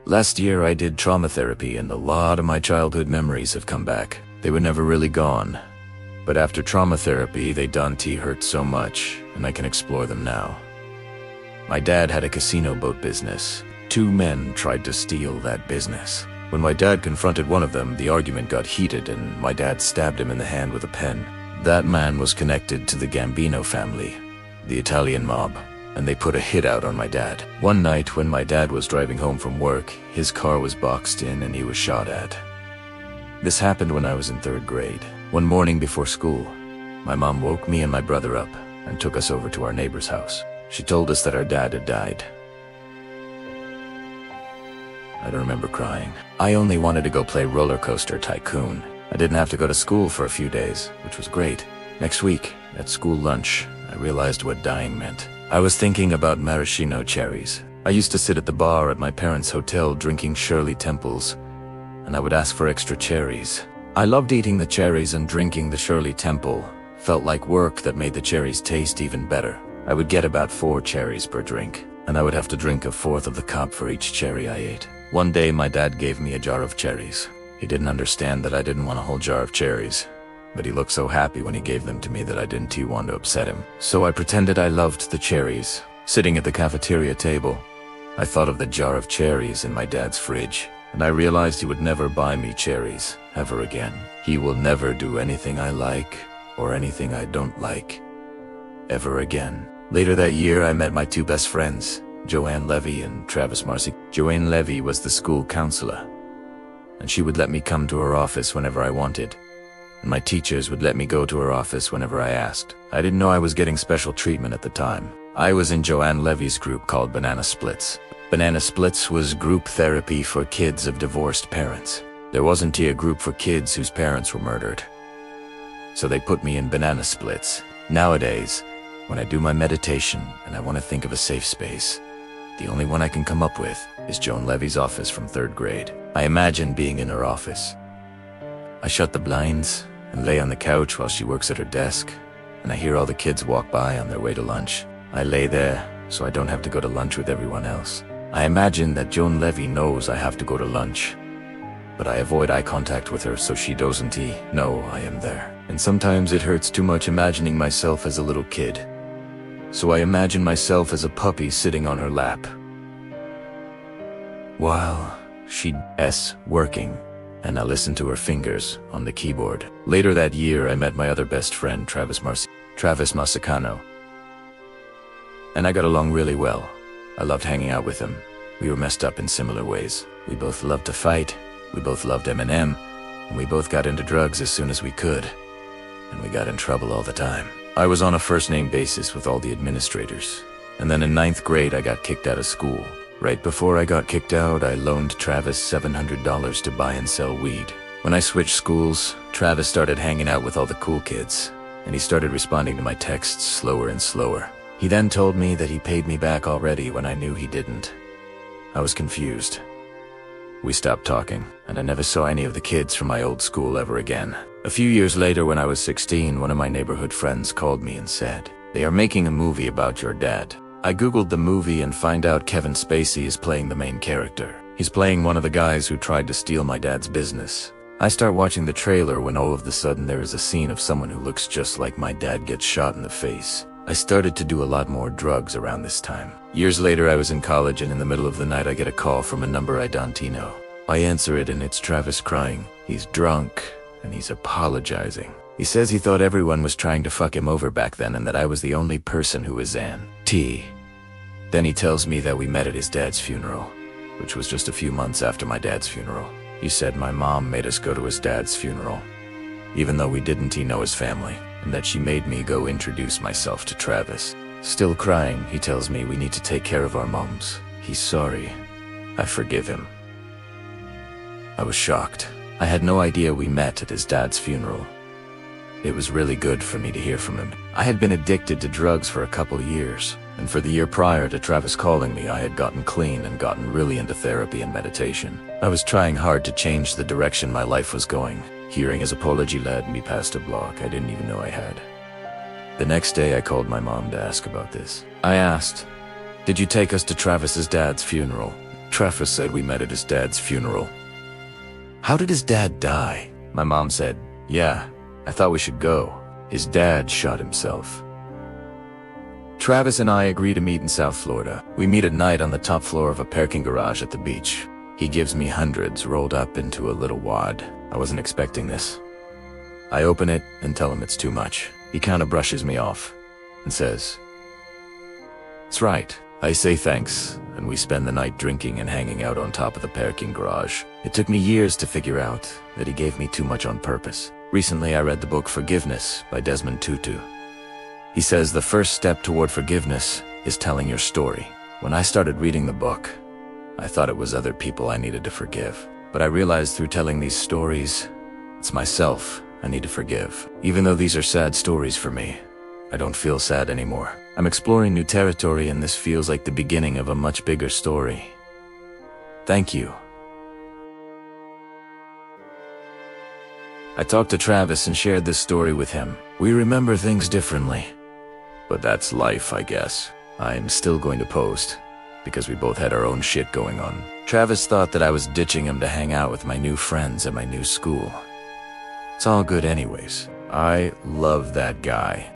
Last year I did trauma therapy and a lot of my childhood memories have come back. They were never really gone. But after trauma therapy, they don't hurt so much, and I can explore them now. My dad had a casino boat business. Two men tried to steal that business. When my dad confronted one of them, the argument got heated and my dad stabbed him in the hand with a pen. That man was connected to the Gambino family, the Italian mob, and they put a hit out on my dad. One night when my dad was driving home from work, his car was boxed in and he was shot at. This happened when I was in 3rd grade. One morning before school, my mom woke me and my brother up and took us over to our neighbor's house. She told us that our dad had died. I don't remember crying. I only wanted to go play Roller Coaster Tycoon. I didn't have to go to school for a few days, which was great. Next week, at school lunch, I realized what dying meant. I was thinking about maraschino cherries. I used to sit at the bar at my parents' hotel drinking Shirley Temples, and I would ask for extra cherries. I loved eating the cherries, and drinking the Shirley Temple felt like work that made the cherries taste even better. I would get about 4 cherries per drink, and I would have to drink a 1/4 of the cup for each cherry I ate. One day my dad gave me a jar of cherries. He didn't understand that I didn't want a whole jar of cherries, but he looked so happy when he gave them to me that I didn't want to upset him. So I pretended I loved the cherries. Sitting at the cafeteria table, I thought of the jar of cherries in my dad's fridge, and I realized he would never buy me cherries ever again. He will never do anything I like or anything I don't like ever again. Later that year, I met my 2 best friends, Joanne Levy and Travis Marcy. Joanne Levy was the school counselor, and she would let me come to her office whenever I wanted, and my teachers would let me go to her office whenever I asked. I didn't know I was getting special treatment at the time. I was in Joanne Levy's group called Banana Splits. Banana Splits was group therapy for kids of divorced parents. There wasn't a group for kids whose parents were murdered, so they put me in Banana Splits. Nowadays, when I do my meditation and I want to think of a safe space, the only one I can come up with is Joan Levy's office from 3rd grade. I imagine being in her office. I shut the blinds and lay on the couch while she works at her desk, and I hear all the kids walk by on their way to lunch. I lay there so I don't have to go to lunch with everyone else. I imagine that Joan Levy knows I have to go to lunch, but I avoid eye contact with her so she doesn't know I am there. And sometimes it hurts too much imagining myself as a little kid. So I imagine myself as a puppy sitting on her lap while she's working, and I listen to her fingers on the keyboard. Later that year, I met my other best friend, Travis Masacano, and I got along really well. I loved hanging out with him. We were messed up in similar ways. We both loved to fight, we both loved Eminem, and we both got into drugs as soon as we could, and we got in trouble all the time. I was on a first-name basis with all the administrators, and then in 9th grade I got kicked out of school. Right before I got kicked out, I loaned Travis $700 to buy and sell weed. When I switched schools, Travis started hanging out with all the cool kids, and he started responding to my texts slower and slower. He then told me that he paid me back already when I knew he didn't. I was confused. We stopped talking, and I never saw any of the kids from my old school ever again. A few years later, when I was 16, one of my neighborhood friends called me and said, "They are making a movie about your dad." I googled the movie and find out Kevin Spacey is playing the main character. He's playing one of the guys who tried to steal my dad's business. I start watching the trailer when all of a sudden there is a scene of someone who looks just like my dad gets shot in the face. I started to do a lot more drugs around this time. Years later, I was in college, and in the middle of the night I get a call from a number I don't know. I answer it and it's Travis crying. He's drunk and he's apologizing. He says he thought everyone was trying to fuck him over back then and that I was the only person who was anti. Then he tells me that we met at his dad's funeral, which was just a few months after my dad's funeral. He said my mom made us go to his dad's funeral, even though we didn't know his family, and that she made me go introduce myself to Travis. Still crying, he tells me we need to take care of our moms. He's sorry. I forgive him. I was shocked. I had no idea we met at his dad's funeral. It was really good for me to hear from him. I had been addicted to drugs for a couple years, and for the year prior to Travis calling me, I had gotten clean and gotten really into therapy and meditation. I was trying hard to change the direction my life was going. Hearing his apology led me past a block I didn't even know I had. The next day I called my mom to ask about this. I asked, "Did you take us to Travis's dad's funeral?" Travis said we met at his dad's funeral. How did his dad die? My mom said, yeah, I thought we should go. His dad shot himself. Travis and I agree to meet in South Florida. We meet at night on the top floor of a parking garage at the beach. He gives me hundreds rolled up into a little wad. I wasn't expecting this. I open it and tell him it's too much. He kind of brushes me off and says, "It's right." I say thanks, and we spend the night drinking and hanging out on top of the parking garage. It took me years to figure out that he gave me too much on purpose. Recently, I read the book Forgiveness by Desmond Tutu. He says the first step toward forgiveness is telling your story. When I started reading the book, I thought it was other people I needed to forgive. But I realized through telling these stories, it's myself I need to forgive. Even though these are sad stories for me, I don't feel sad anymore. I'm exploring new territory, and this feels like the beginning of a much bigger story. Thank you. I talked to Travis and shared this story with him. We remember things differently, but that's life, I guess. I'm still going to post, because we both had our own shit going on. Travis thought that I was ditching him to hang out with my new friends at my new school. It's all good anyways. I love that guy.